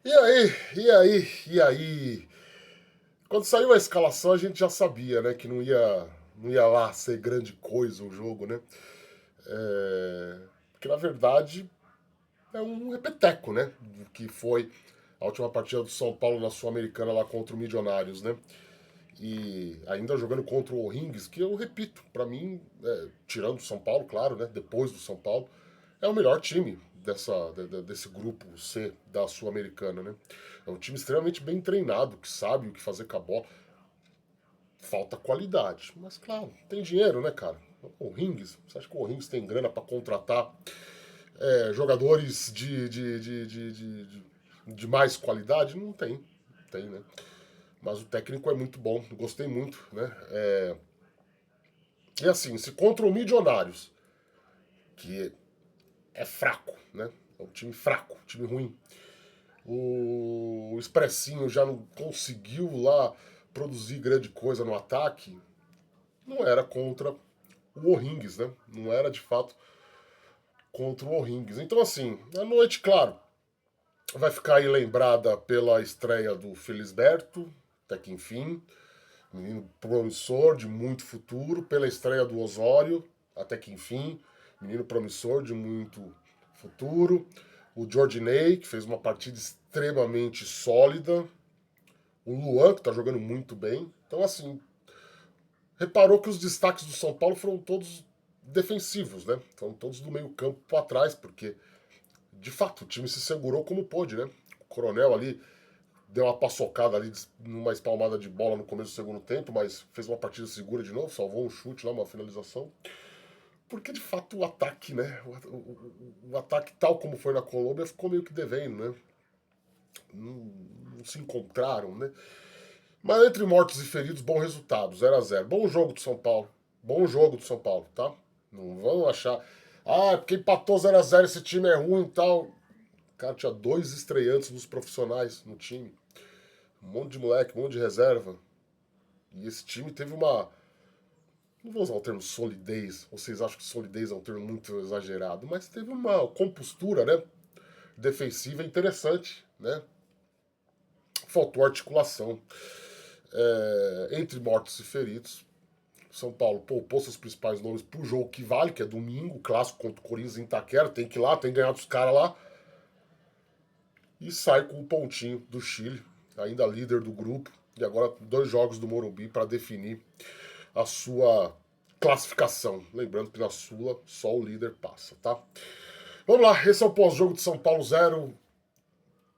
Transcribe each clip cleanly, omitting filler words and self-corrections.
E aí, e aí? Quando saiu a escalação a gente já sabia, né, que não ia lá ser grande coisa o jogo, né? Porque na verdade é um repeteco, né? Do que foi a última partida do São Paulo na Sul-Americana lá contra o Milionários, né? E ainda jogando contra o O'Rings, que eu repito, pra mim, tirando o São Paulo, claro, né? Depois do São Paulo, é o melhor time desse grupo C da Sul-Americana, né? É um time extremamente bem treinado, que sabe o que fazer com a bola. Falta qualidade, mas claro, tem dinheiro, né, cara? O Rings, você acha que o Rings tem grana pra contratar jogadores de mais qualidade? Não tem, tem, né? Mas o técnico é muito bom, gostei muito, né? E assim, se contra o Milionários, que é fraco, né? É um time fraco, um time ruim. O Expressinho já não conseguiu lá produzir grande coisa no ataque. Não era contra o O'Rings, né? Não era de fato contra o O'Rings. Então, assim, a noite, claro, vai ficar aí lembrada pela estreia do Felisberto, até que enfim, menino promissor de muito futuro, pela estreia do Osório, até que enfim, menino promissor de muito futuro. O Jordinei, que fez uma partida extremamente sólida. O Luan, que tá jogando muito bem. Então, assim, reparou que os destaques do São Paulo foram todos defensivos, né? Foram todos do meio campo para trás, porque, de fato, o time se segurou como pôde, né? O Coronel ali deu uma paçocada ali, numa espalmada de bola no começo do segundo tempo, mas fez uma partida segura de novo, salvou um chute lá, uma finalização. Porque, de fato, o ataque, né? O ataque, tal como foi na Colômbia, ficou meio que devendo, né? Não, não se encontraram, né? Mas entre mortos e feridos, bom resultado, 0 a 0. Bom jogo do São Paulo. Bom jogo do São Paulo, tá? Não vão achar. Ah, porque empatou 0 a 0, esse time é ruim e tal. Cara, tinha dois estreantes dos profissionais no time. Um monte de moleque, um monte de reserva. E esse time teve uma. Não vou usar o termo solidez. Vocês acham que solidez é um termo muito exagerado, mas teve uma compostura, né? Defensiva interessante, né? Faltou articulação. Entre mortos e feridos, São Paulo poupou seus principais nomes pro jogo que vale, que é domingo, clássico contra o Corinthians em Itaquera, tem que ir lá, tem que ganhar dos caras lá. E sai com um pontinho do Chile, ainda líder do grupo, e agora 2 jogos do Morumbi para definir a sua classificação. Lembrando que na Sula só o líder passa, tá? Vamos lá, esse é o pós-jogo de São Paulo 0,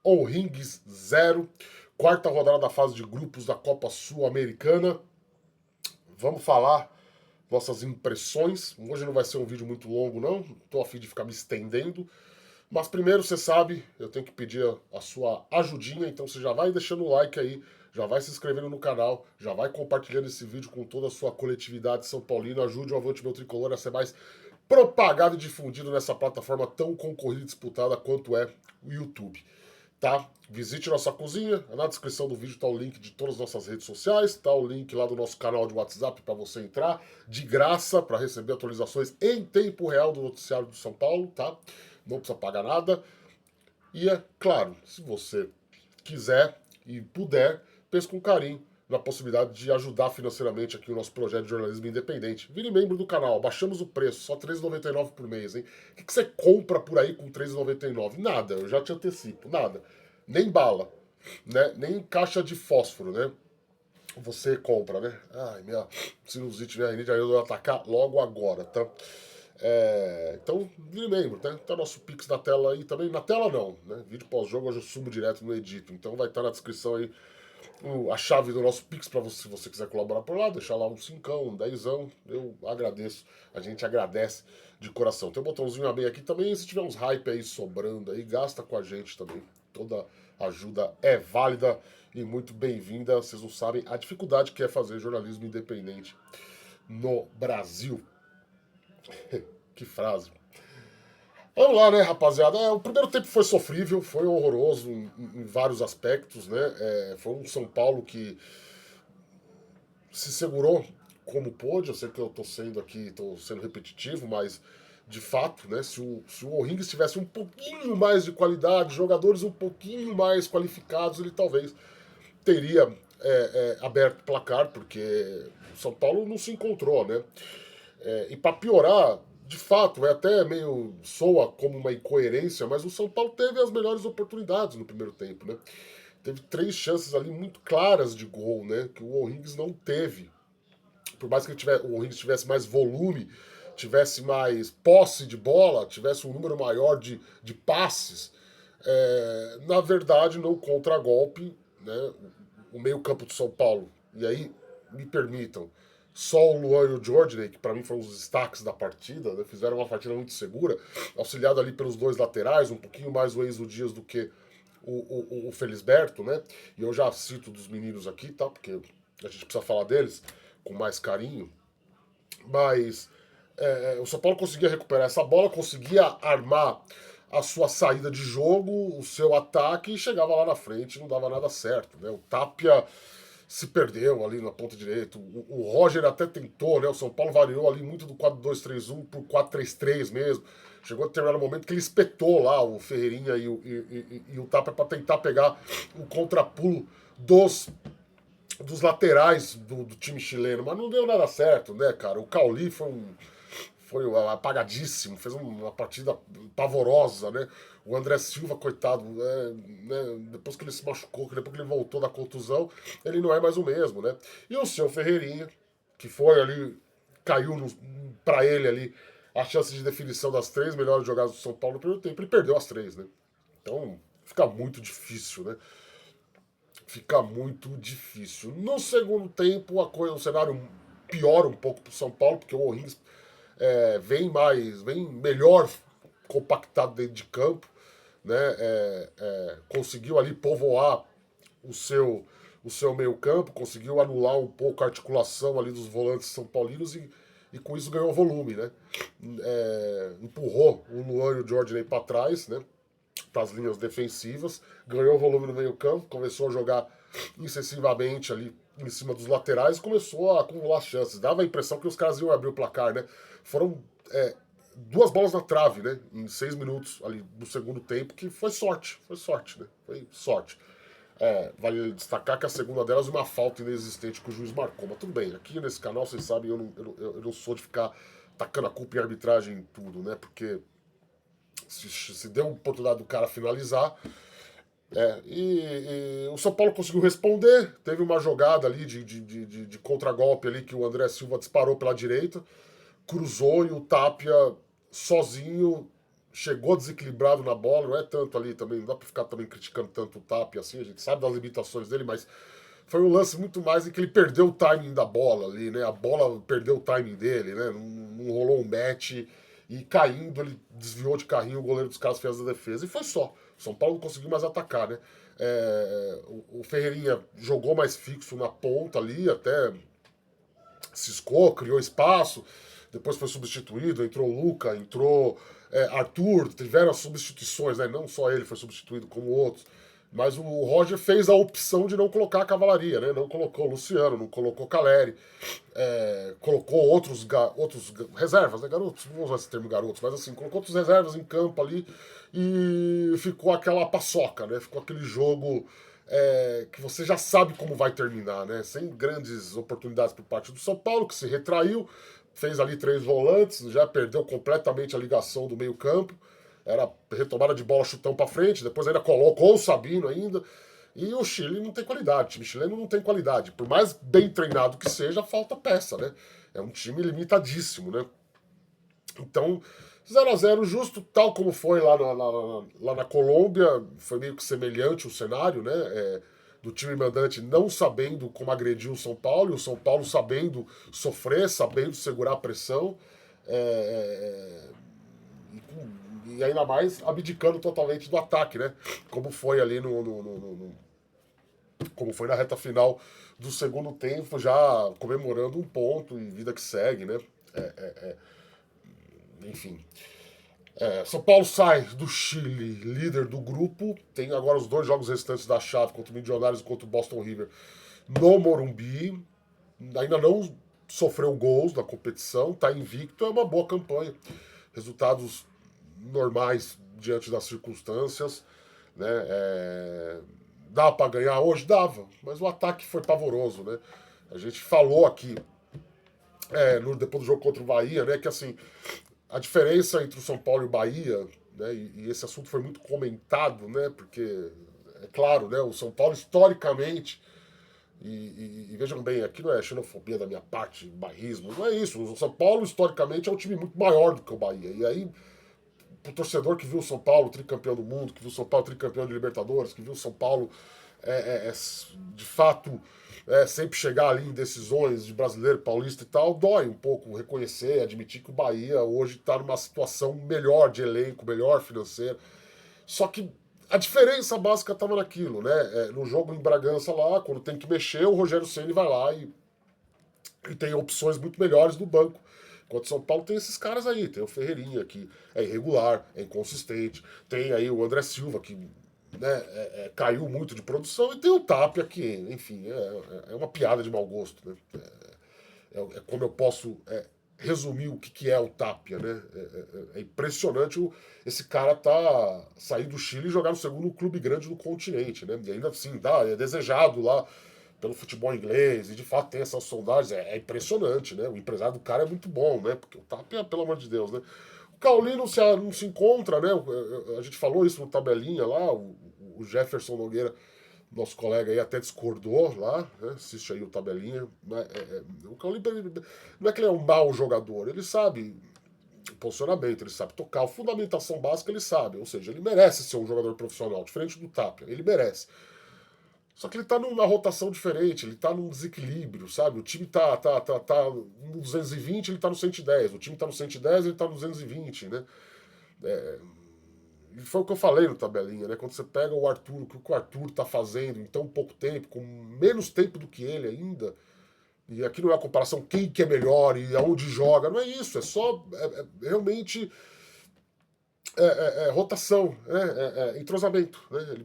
O'Rings 0, quarta rodada da fase de grupos da Copa Sul-Americana. Vamos falar nossas impressões. Hoje não vai ser um vídeo muito longo, não. Tô a fim de ficar me estendendo. Mas primeiro, você sabe, eu tenho que pedir a sua ajudinha, então você já vai deixando o like aí, já vai se inscrevendo no canal, já vai compartilhando esse vídeo com toda a sua coletividade São Paulino. Ajude o Avante Meu Tricolor a ser mais propagado e difundido nessa plataforma tão concorrida e disputada quanto é o YouTube. Tá? Visite nossa cozinha, na descrição do vídeo está o link de todas as nossas redes sociais, tá o link lá do nosso canal de WhatsApp para você entrar de graça para receber atualizações em tempo real do noticiário do São Paulo, tá? Não precisa pagar nada. E é claro, se você quiser e puder, pense com carinho na possibilidade de ajudar financeiramente aqui o nosso projeto de jornalismo independente. Vire membro do canal, baixamos o preço, só R$3,99 por mês, hein? O que você compra por aí com R$3,99? Nada, eu já te antecipo, nada. Nem bala, né? Nem caixa de fósforo, né? Você compra, né? Ai, minha sinusite, minha rinite, aí eu vou atacar logo agora, tá? Então, vire membro, né? Tá nosso Pix na tela aí também. Na tela não, né? Vídeo pós-jogo hoje eu subo direto no edito. Então vai estar na descrição aí a chave do nosso Pix para você, se você quiser colaborar por lá, deixar lá um cincão, um dezão. Eu agradeço. A gente agradece de coração. Tem um botãozinho a aqui também. Se tiver uns hype aí sobrando aí, gasta com a gente também. Toda ajuda é válida e muito bem-vinda. Vocês não sabem a dificuldade que é fazer jornalismo independente no Brasil. Que frase. Vamos lá, né, rapaziada? O primeiro tempo foi sofrível, foi horroroso em vários aspectos, né? Foi um São Paulo que se segurou como pôde. Eu sei que eu tô sendo aqui, tô sendo repetitivo, mas de fato, né? Se o O'Higgins tivesse um pouquinho mais de qualidade, jogadores um pouquinho mais qualificados, ele talvez teria aberto o placar, porque o São Paulo não se encontrou, né? E para piorar, de fato, até meio soa como uma incoerência, mas o São Paulo teve as melhores oportunidades no primeiro tempo, né? Teve 3 chances ali muito claras de gol, né? Que o O'Higgins não teve. Por mais que o O'Higgins tivesse mais volume, tivesse mais posse de bola, tivesse um número maior de passes, na verdade, no contragolpe, né? O meio-campo de São Paulo, e aí me permitam, só o Luan e o Jordan, que para mim foram os destaques da partida, né? Fizeram uma partida muito segura, auxiliado ali pelos 2 laterais, um pouquinho mais o Enzo Dias do que o Felisberto, né? E eu já cito dos meninos aqui, tá? Porque a gente precisa falar deles com mais carinho. Mas o São Paulo conseguia recuperar essa bola, conseguia armar a sua saída de jogo, o seu ataque, e chegava lá na frente e não dava nada certo, né? O Tapia se perdeu ali na ponta direita. O Roger até tentou, né? O São Paulo variou ali muito do 4-2-3-1 pro 4-3-3 mesmo. Chegou a determinado momento que ele espetou lá o Ferreirinha e o Tapia para tentar pegar o contrapulo dos laterais do time chileno, mas não deu nada certo, né, cara? O Cauli foi apagadíssimo, fez uma partida pavorosa, né? O André Silva, coitado, né? Depois que ele se machucou, depois que ele voltou da contusão, ele não é mais o mesmo, né? E o seu Ferreirinha, que foi ali, caiu para ele ali a chance de definição das 3 melhores jogadas do São Paulo no primeiro tempo, ele perdeu as 3, né? Então fica muito difícil, né? Fica muito difícil. No segundo tempo, o cenário piora um pouco para o São Paulo, porque o O'Higgins vem melhor compactado dentro de campo, né? Conseguiu ali povoar o seu meio campo, conseguiu anular um pouco a articulação ali dos volantes são paulinos e com isso ganhou volume, né? Empurrou o Luan e o Jordan para trás, né? Para as linhas defensivas, ganhou volume no meio campo, começou a jogar incessivamente ali em cima dos laterais e começou a acumular chances. Dava a impressão que os caras iam abrir o placar, né? Foram 2 bolas na trave, né? Em 6 minutos ali do segundo tempo, que foi sorte, né? Foi sorte. Vale destacar que a segunda delas é uma falta inexistente que o juiz marcou. Mas tudo bem, aqui nesse canal, vocês sabem, eu não sou de ficar tacando a culpa em arbitragem em tudo, né? Porque se deu a oportunidade do cara finalizar. E o São Paulo conseguiu responder. Teve uma jogada ali de contragolpe ali que o André Silva disparou pela direita, cruzou e o Tapia sozinho chegou desequilibrado na bola. Não é tanto ali também, não dá pra ficar também criticando tanto o Tapia assim, a gente sabe das limitações dele, mas foi um lance muito mais em que ele perdeu o timing da bola ali, né? A bola perdeu o timing dele, né? Não rolou um match e caindo, ele desviou de carrinho, o goleiro dos caras fez a defesa. E foi só. O São Paulo não conseguiu mais atacar, né? O Ferreirinha jogou mais fixo na ponta ali, até ciscou, criou espaço. Depois foi substituído, entrou Luca, entrou Arthur, tiveram as substituições, né? Não só ele foi substituído, como outros. Mas o Roger fez a opção de não colocar a cavalaria, né? Não colocou o Luciano, não colocou o Caleri, colocou outros reservas, né? Garotos, não vou usar esse termo garotos, mas assim, colocou outros reservas em campo ali e ficou aquela paçoca, né? Ficou aquele jogo que você já sabe como vai terminar, né? Sem grandes oportunidades por parte do São Paulo, que se retraiu, fez ali 3 volantes, já perdeu completamente a ligação do meio campo. Era retomada de bola, chutão para frente, depois ainda colocou o Sabino ainda. E o Chile não tem qualidade, o time chileno não tem qualidade. Por mais bem treinado que seja, falta peça, né? É um time limitadíssimo, né? Então, 0-0 justo, tal como foi lá na Colômbia, foi meio que semelhante o cenário, né? Do time mandante não sabendo como agredir o São Paulo, e o São Paulo sabendo sofrer, sabendo segurar a pressão. E ainda mais abdicando totalmente do ataque, né? Como foi ali como foi na reta final do segundo tempo, já comemorando um ponto e vida que segue, né? Enfim. São Paulo sai do Chile, líder do grupo. Tem agora os 2 jogos restantes da chave, contra o Milionários e contra o Boston River, no Morumbi. Ainda não sofreu gols na competição, tá invicto, é uma boa campanha. resultados normais diante das circunstâncias, né? Dá para ganhar hoje? Dava, mas o ataque foi pavoroso, né? A gente falou aqui, depois do jogo contra o Bahia, né, que assim, a diferença entre o São Paulo e o Bahia, né, e esse assunto foi muito comentado, né, porque, é claro, né, o São Paulo historicamente, e vejam bem, aqui não é xenofobia da minha parte, bairrismo, não é isso. O São Paulo, historicamente, é um time muito maior do que o Bahia. E aí, pro torcedor que viu o São Paulo tricampeão do mundo, que viu o São Paulo tricampeão de Libertadores, que viu o São Paulo, de fato, sempre chegar ali em decisões de brasileiro, paulista e tal, dói um pouco reconhecer, admitir que o Bahia hoje está numa situação melhor de elenco, melhor financeira. Só que a diferença básica estava naquilo, né? No jogo em Bragança lá, quando tem que mexer, o Rogério Ceni vai lá e tem opções muito melhores no banco. Enquanto São Paulo tem esses caras aí, tem o Ferreirinha, que é irregular, é inconsistente, tem aí o André Silva, que né, caiu muito de produção, e tem o Tapia, que, enfim, é uma piada de mau gosto. Né? Como eu posso resumir o que é o Tapia, né? É impressionante esse cara sair do Chile e jogar no segundo clube grande do continente, né? E ainda assim, é desejado lá pelo futebol inglês, e de fato tem essas sondagens, impressionante, né? O empresário do cara é muito bom, né? Porque o Tapia, pelo amor de Deus, né? O Cauli não se encontra, né? A gente falou isso no tabelinha lá, o Jefferson Nogueira, nosso colega aí, até discordou lá, né? Assiste aí o tabelinha. O Cauli não é que ele é um mau jogador, ele sabe posicionamento, ele sabe tocar, a fundamentação básica ele sabe, ou seja, ele merece ser um jogador profissional, diferente do Tapia, ele merece. Só que ele tá numa rotação diferente, ele tá num desequilíbrio, sabe? O time tá no 220, ele tá no 110. O time tá no 110, ele tá no 220, né? E foi o que eu falei no tabelinha, né? Quando você pega o Arthur, o que o Arthur tá fazendo em tão pouco tempo, com menos tempo do que ele ainda, e aqui não é a comparação quem que é melhor e aonde joga, não é isso, é só realmente rotação, né? Entrosamento, né?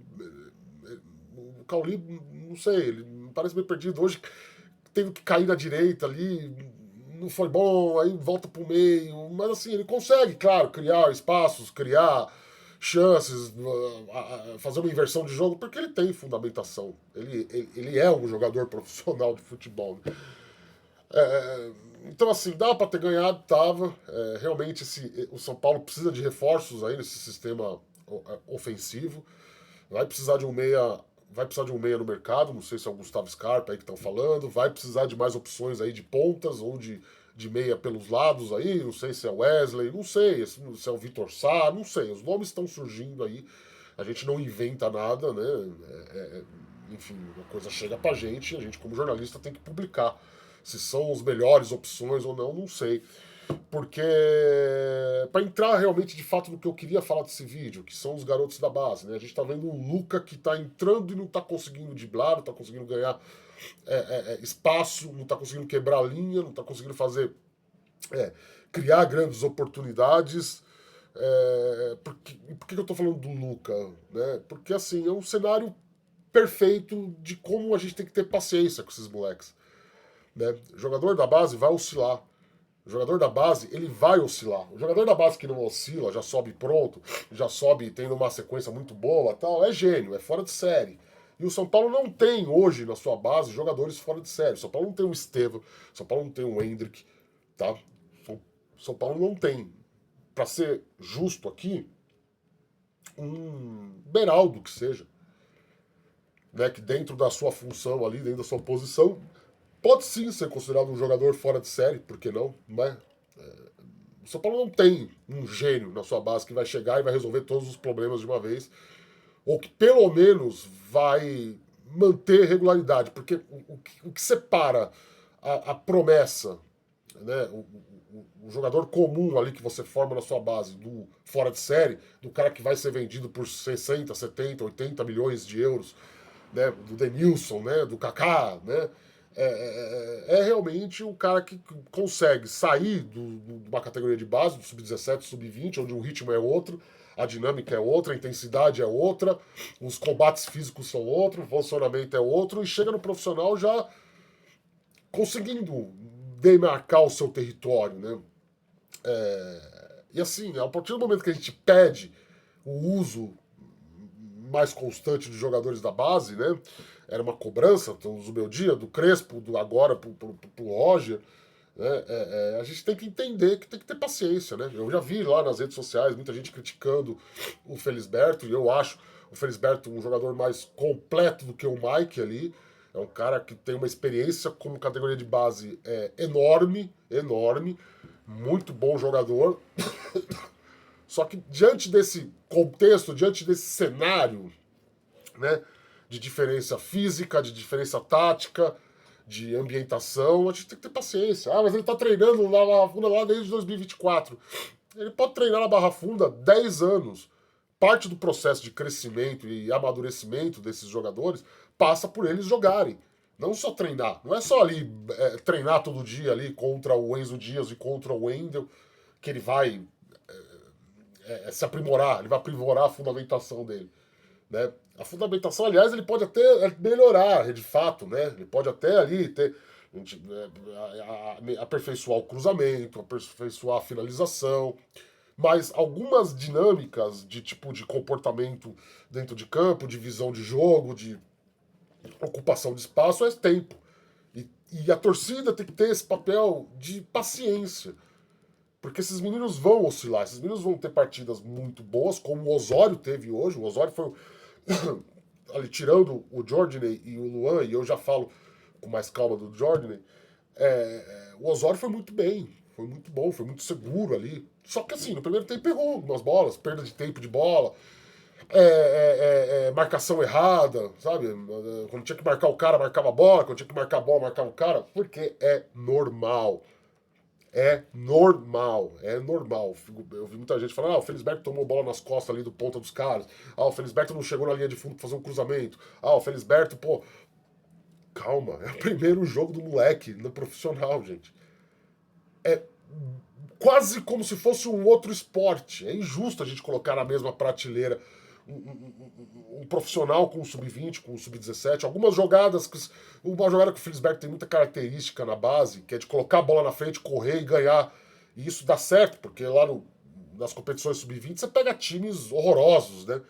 O Cauli, não sei, ele parece meio perdido. Hoje teve que cair na direita ali, não foi bom, aí volta pro meio. Mas assim, ele consegue, claro, criar espaços, criar chances, fazer uma inversão de jogo, porque ele tem fundamentação. Ele é um jogador profissional de futebol. Então, assim, dá para ter ganhado, tava. Realmente, o São Paulo precisa de reforços aí nesse sistema ofensivo. Vai precisar de um meia. Vai precisar de um meia no mercado, não sei se é o Gustavo Scarpa aí que estão falando. Vai precisar de mais opções aí de pontas ou de meia pelos lados aí. Não sei se é Wesley, não sei se é o Vitor Sá, não sei. Os nomes estão surgindo aí. A gente não inventa nada, né? Enfim, a coisa chega pra gente e a gente, como jornalista, tem que publicar. Se são as melhores opções ou não, não sei. Porque, para entrar realmente de fato no que eu queria falar desse vídeo, que são os garotos da base, né? A gente tá vendo um Luca que tá entrando e não tá conseguindo driblar, não tá conseguindo ganhar espaço, não tá conseguindo quebrar a linha, não tá conseguindo fazer, criar grandes oportunidades. Por que eu tô falando do Luca? Né? Porque, assim, é um cenário perfeito de como a gente tem que ter paciência com esses moleques. Né? O jogador da base vai oscilar. O jogador da base, ele vai oscilar. O jogador da base que não oscila, já sobe pronto, já sobe tendo uma sequência muito boa, tal, é gênio, é fora de série. E o São Paulo não tem hoje na sua base jogadores fora de série. O São Paulo não tem um Estevão, o São Paulo não tem um Hendrick, tá? O São Paulo não tem, para ser justo aqui, um Beraldo que seja, né, que dentro da sua função ali, dentro da sua posição, pode sim ser considerado um jogador fora de série, por que não? Né? O São Paulo não tem um gênio na sua base que vai chegar e vai resolver todos os problemas de uma vez, ou que pelo menos vai manter regularidade, porque o que separa a promessa, né, o jogador comum ali que você forma na sua base, do fora de série, do cara que vai ser vendido por 60, 70, 80 milhões de euros, né, do Denilson, né, do Kaká, né, realmente o cara que consegue sair de uma categoria de base, do sub-17, sub-20, onde o ritmo é outro, a dinâmica é outra, a intensidade é outra, os combates físicos são outros, o funcionamento é outro, e chega no profissional já conseguindo demarcar o seu território, né? E assim, a partir do momento que a gente pede o uso mais constante dos jogadores da base, né? Era uma cobrança do meu dia, do Crespo, do agora pro Roger. Né? A gente tem que entender que tem que ter paciência, né? Eu já vi lá nas redes sociais muita gente criticando o Felisberto, e eu acho o Felisberto um jogador mais completo do que o Mike ali. É um cara que tem uma experiência como categoria de base enorme, enorme, muito bom jogador. Só que diante desse contexto, diante desse cenário, né, de diferença física, de diferença tática, de ambientação, a gente tem que ter paciência. Ah, mas ele tá treinando na Barra Funda lá desde 2024. Ele pode treinar na Barra Funda 10 anos. Parte do processo de crescimento e amadurecimento desses jogadores passa por eles jogarem. Não só treinar. Não é só ali treinar todo dia ali contra o Enzo Dias e contra o Wendel que ele vai se aprimorar, ele vai aprimorar a fundamentação dele. Né? A fundamentação, aliás, ele pode até melhorar, de fato, né? Ele pode até ali ter aperfeiçoar o cruzamento, aperfeiçoar a finalização, mas algumas dinâmicas de tipo de comportamento dentro de campo, de visão de jogo, de ocupação de espaço é tempo. E a torcida tem que ter esse papel de paciência. Porque esses meninos vão oscilar, esses meninos vão ter partidas muito boas, como o Osório teve hoje. O Osório foi ali, tirando o Jordan e o Luan, e eu já falo com mais calma do Jordan, o Osório foi muito bem, foi muito bom, foi muito seguro ali. Só que assim, no primeiro tempo errou algumas bolas, perda de tempo de bola, marcação errada, sabe? Quando tinha que marcar o cara, marcava a bola, quando tinha que marcar a bola, marcava o cara, porque é normal. É normal, é normal. Eu vi muita gente falando, o Felisberto tomou bola nas costas ali do ponta dos caras. O Felisberto não chegou na linha de fundo pra fazer um cruzamento. O Felisberto, pô. Calma, é o primeiro jogo do moleque no profissional, gente. É quase como se fosse um outro esporte. É injusto a gente colocar na mesma prateleira um profissional com o sub-20, com o sub-17. Algumas jogadas, uma jogada que o Felisberto tem muita característica na base, que é de colocar a bola na frente, correr e ganhar. E isso dá certo, porque lá nas competições sub-20 você pega times horrorosos, né?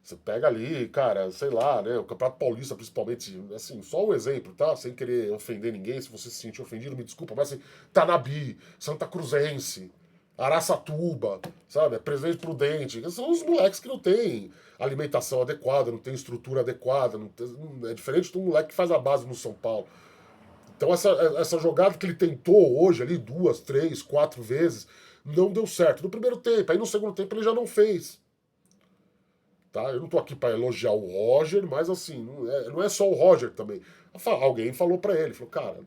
Você pega ali, cara, sei lá, né? O Campeonato Paulista, principalmente, assim, só um exemplo, tá? Sem querer ofender ninguém, se você se sentir ofendido, me desculpa, mas assim, Tanabi, Santa Cruzense, Araçatuba, sabe? Presidente Prudente. São os moleques que não têm alimentação adequada, não tem estrutura adequada. É diferente do moleque que faz a base no São Paulo. Então essa jogada que ele tentou hoje ali, 2, 3, 4 vezes, não deu certo. No primeiro tempo, aí no segundo tempo ele já não fez. Tá? Eu não tô aqui para elogiar o Roger, mas assim, não é só o Roger também. Alguém falou para ele, falou, cara,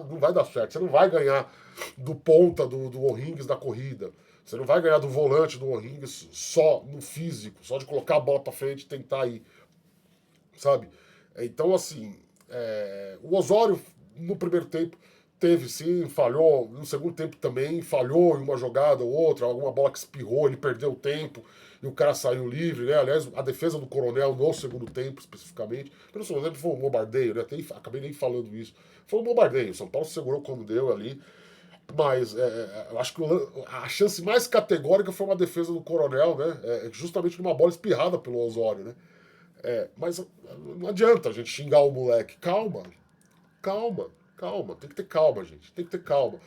não vai dar certo, você não vai ganhar do ponta do O'Rings da corrida, você não vai ganhar do volante do O'Rings só no físico, só de colocar a bola para frente e tentar ir, sabe? Então, assim, o Osório no primeiro tempo teve sim, falhou, no segundo tempo também falhou em uma jogada ou outra, alguma bola que espirrou, ele perdeu o tempo e o cara saiu livre, né? Aliás, a defesa do Coronel no segundo tempo, especificamente, pelo segundo tempo foi um bombardeio, né? Acabei nem falando isso. Foi um bombardeio, o São Paulo segurou quando deu ali, mas eu acho que a chance mais categórica foi uma defesa do Coronel, né? Justamente numa bola espirrada pelo Osório, né? Mas não adianta a gente xingar o moleque. Calma, calma, calma. Tem que ter calma, gente. Tem que ter calma.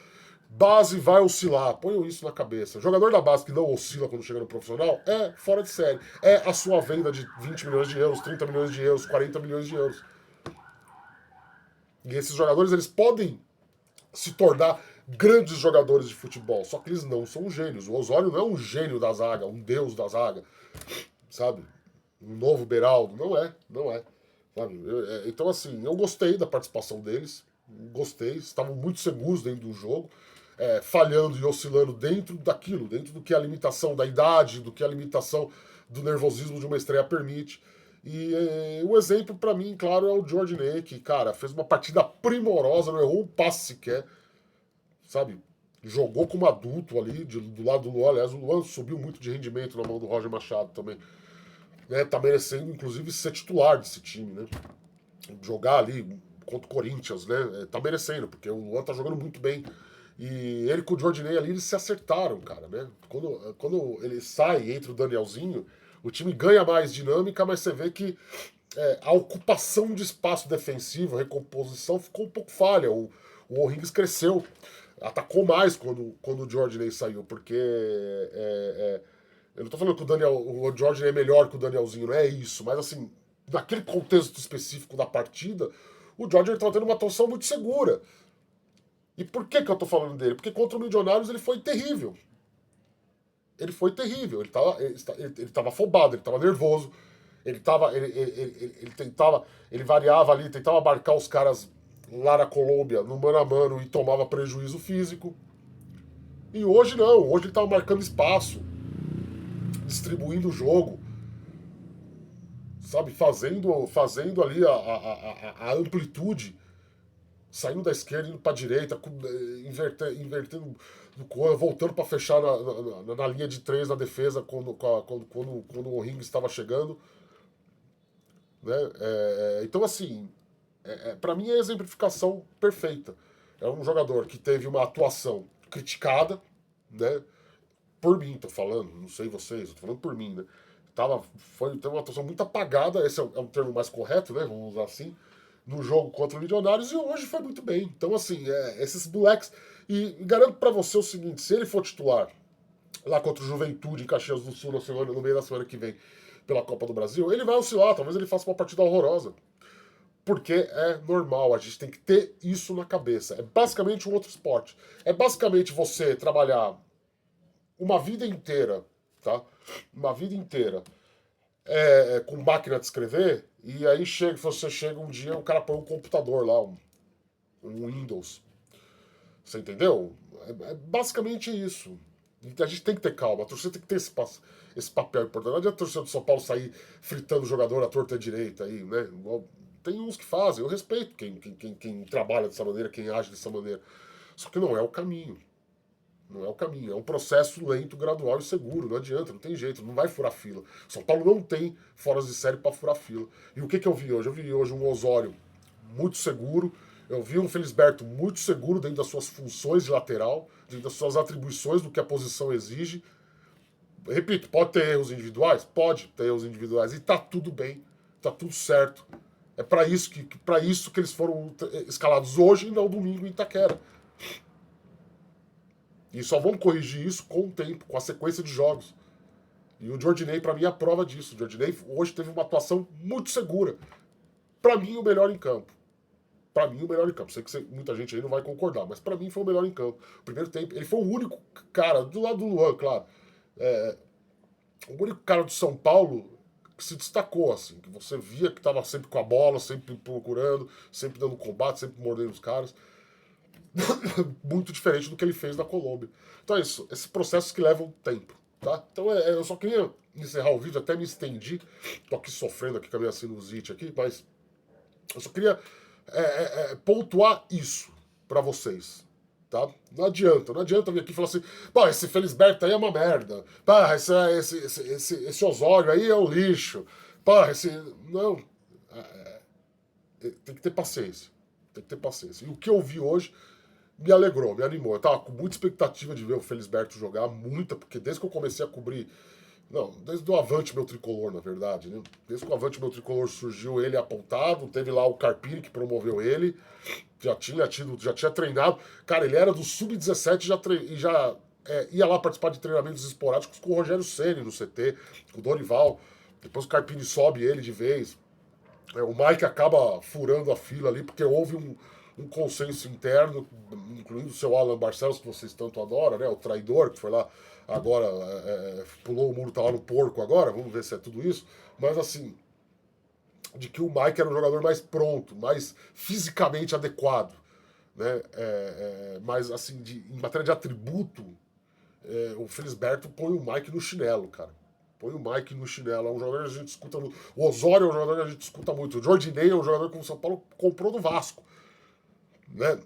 Base vai oscilar, ponham isso na cabeça. Jogador da base que não oscila quando chega no profissional é fora de série. É a sua venda de 20 milhões de euros, 30 milhões de euros, 40 milhões de euros. E esses jogadores, eles podem se tornar grandes jogadores de futebol, só que eles não são gênios. O Osório não é um gênio da zaga, um deus da zaga, sabe? Um novo Beraldo. Não é, não é. Sabe? Então, assim, eu gostei da participação deles, gostei, estavam muito seguros dentro do jogo. Falhando e oscilando dentro daquilo, dentro do que a limitação da idade, do que a limitação do nervosismo de uma estreia permite. E o exemplo para mim, claro, é o Jordan, que, cara, fez uma partida primorosa, não errou um passe sequer, sabe? Jogou como adulto ali, do lado do Luan. Aliás, o Luan subiu muito de rendimento na mão do Roger Machado também. Tá merecendo, inclusive, ser titular desse time, né? Jogar ali contra o Corinthians, né? Tá merecendo, porque o Luan tá jogando muito bem. E ele com o Jorginho ali, eles se acertaram, cara, né? Quando ele sai entre o Danielzinho, o time ganha mais dinâmica, mas você vê que a ocupação de espaço defensivo, a recomposição ficou um pouco falha. O O'Higgins cresceu, atacou mais quando o Jorginho saiu, porque eu não tô falando que o Jorginho é melhor que o Danielzinho, não é isso, mas assim, naquele contexto específico da partida, o Jorginho estava tendo uma atuação muito segura. E por que eu tô falando dele? Porque contra o Milionários ele foi terrível. Ele foi terrível. Ele tava afobado, ele tava nervoso. Ele tentava. Ele variava ali, tentava marcar os caras lá na Colômbia, no mano a mano, e tomava prejuízo físico. E hoje não, hoje ele tava marcando espaço, distribuindo o jogo, sabe? Fazendo ali a amplitude, saindo da esquerda, indo pra direita, invertendo voltando para fechar na linha de três na defesa quando o Ring estava chegando. Né? Então, assim, para mim é a exemplificação perfeita. É um jogador que teve uma atuação criticada, né? Por mim, tô falando, não sei vocês, tô falando por mim, né? Teve uma atuação muito apagada, esse é um termo mais correto, né? Vamos usar assim, no jogo contra o Milionários, e hoje foi muito bem. Então, assim, esses moleques. E garanto para você o seguinte: se ele for titular lá contra o Juventude em Caxias do Sul no meio da semana que vem, pela Copa do Brasil, ele vai oscilar, talvez ele faça uma partida horrorosa. Porque é normal, a gente tem que ter isso na cabeça. É basicamente um outro esporte. É basicamente você trabalhar uma vida inteira, tá? Uma vida inteira com máquina de escrever, e aí você chega um dia, o cara põe um computador lá, um Windows. Você entendeu? É basicamente isso. A gente tem que ter calma, a torcida tem que ter esse papel importante. Não adianta a torcida do São Paulo sair fritando o jogador à torta e à direita aí, né? Tem uns que fazem, eu respeito quem trabalha dessa maneira, quem age dessa maneira. Só que não é o caminho. Não é o caminho. É um processo lento, gradual e seguro. Não adianta, não tem jeito, não vai furar fila. São Paulo não tem foras de série para furar fila. E o que eu vi hoje? Eu vi hoje um Osório muito seguro. Eu vi um Felisberto muito seguro dentro das suas funções de lateral, dentro das suas atribuições do que a posição exige. Repito, pode ter erros individuais? Pode ter erros individuais. E tá tudo bem, tá tudo certo. É para isso que eles foram escalados hoje e não domingo em Itaquera. E só vão corrigir isso com o tempo, com a sequência de jogos. E o Jorginho, para mim, é a prova disso. O Jorginho hoje teve uma atuação muito segura. Para mim, o melhor em campo. Para mim, o melhor em campo. Sei que muita gente aí não vai concordar, mas para mim foi o melhor em campo. O primeiro tempo, ele foi o único cara, do lado do Luan, claro. O único cara do São Paulo que se destacou, assim, que você via que estava sempre com a bola, sempre procurando, sempre dando combate, sempre mordendo os caras. Muito diferente do que ele fez na Colômbia. Então é isso, esses processos que levam tempo, tá? Então eu só queria encerrar o vídeo, até me estendi, tô aqui sofrendo aqui com a minha sinusite aqui, mas eu só queria pontuar isso para vocês, tá? Não adianta vir aqui e falar assim, pô, esse Felisberto aí é uma merda, pá, esse Osório aí é um lixo, pá, Não, tem que ter paciência, tem que ter paciência. E o que eu vi hoje me alegrou, me animou. Eu tava com muita expectativa de ver o Felisberto jogar, muita, porque desde que eu comecei a cobrir. Não, desde o Avante Meu Tricolor, na verdade, né? Desde que o Avante Meu Tricolor surgiu, ele apontado, teve lá o Carpini que promoveu ele, já tinha treinado. Cara, ele era do Sub-17 e já ia lá participar de treinamentos esporádicos com o Rogério Ceni no CT, com o Dorival. Depois o Carpini sobe ele de vez. O Mike acaba furando a fila ali, porque houve um consenso interno, incluindo o seu Alan Barcelos, que vocês tanto adoram, né? O traidor, que foi lá agora, pulou o muro, tá lá no porco agora, vamos ver se é tudo isso. Mas assim, de que o Mike era um jogador mais pronto, mais fisicamente adequado. Né? Mas assim, em matéria de atributo, o Felisberto põe o Mike no chinelo, cara. Põe o Mike no chinelo. É um jogador que a gente escuta muito. O Osório é um jogador que a gente escuta muito. O Jorginho é um jogador que o São Paulo comprou do Vasco. Né?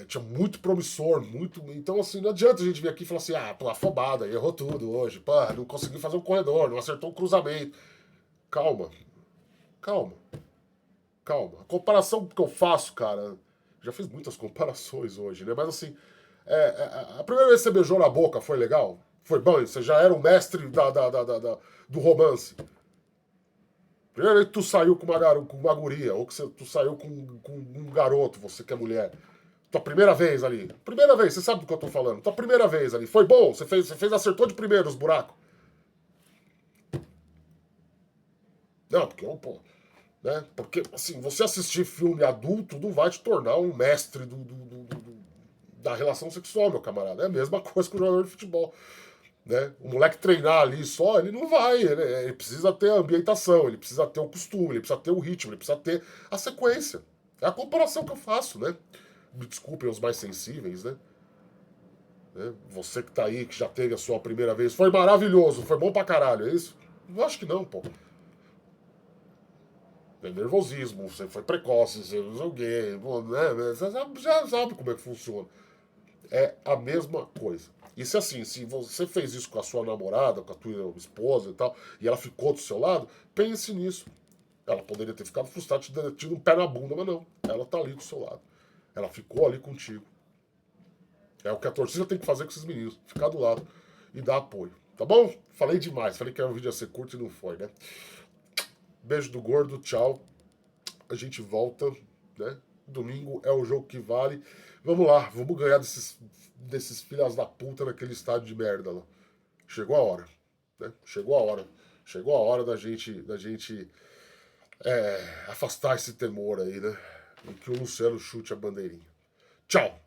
Tinha muito promissor, muito. Então, assim, não adianta a gente vir aqui e falar assim, pô, afobada, errou tudo hoje, pô, não conseguiu fazer um corredor, não acertou um cruzamento. Calma, calma, calma. A comparação que eu faço, cara, já fiz muitas comparações hoje, né? Mas assim, A primeira vez que você beijou na boca foi legal? Foi bom? Você já era o mestre do romance? Primeira vez que tu saiu com uma guria, ou que tu saiu com um garoto, você que é mulher. Tua primeira vez ali. Primeira vez, você sabe do que eu tô falando. Tua primeira vez ali. Foi bom? Você fez acertou de primeiro os buracos? Não, porque, pô, né? Porque, assim, você assistir filme adulto não vai te tornar um mestre da relação sexual, meu camarada. É a mesma coisa que o jogador de futebol. Né? O moleque treinar ali só, ele não vai. Ele precisa ter a ambientação, ele precisa ter o costume, ele precisa ter o ritmo, ele precisa ter a sequência. É a comparação que eu faço, né? Me desculpem os mais sensíveis, né? Você que tá aí, que já teve a sua primeira vez, foi maravilhoso, foi bom pra caralho, é isso? Eu acho que não, pô. É nervosismo, você foi precoce, você não sei o quê, né? Você já sabe como é que funciona. É a mesma coisa. E se assim, se você fez isso com a sua namorada, com a tua esposa e tal, e ela ficou do seu lado, pense nisso. Ela poderia ter ficado frustrada, te tido um pé na bunda, mas não. Ela tá ali do seu lado. Ela ficou ali contigo. É o que a torcida tem que fazer com esses meninos. Ficar do lado e dar apoio. Tá bom? Falei demais. Falei que o vídeo ia ser curto e não foi, né? Beijo do gordo, tchau. A gente volta, né? Domingo é o jogo que vale. Vamos lá, vamos ganhar desses filhas da puta naquele estádio de merda lá. Chegou a hora, né? Chegou a hora. Chegou a hora da gente afastar esse temor aí, né? E que o Luciano chute a bandeirinha. Tchau!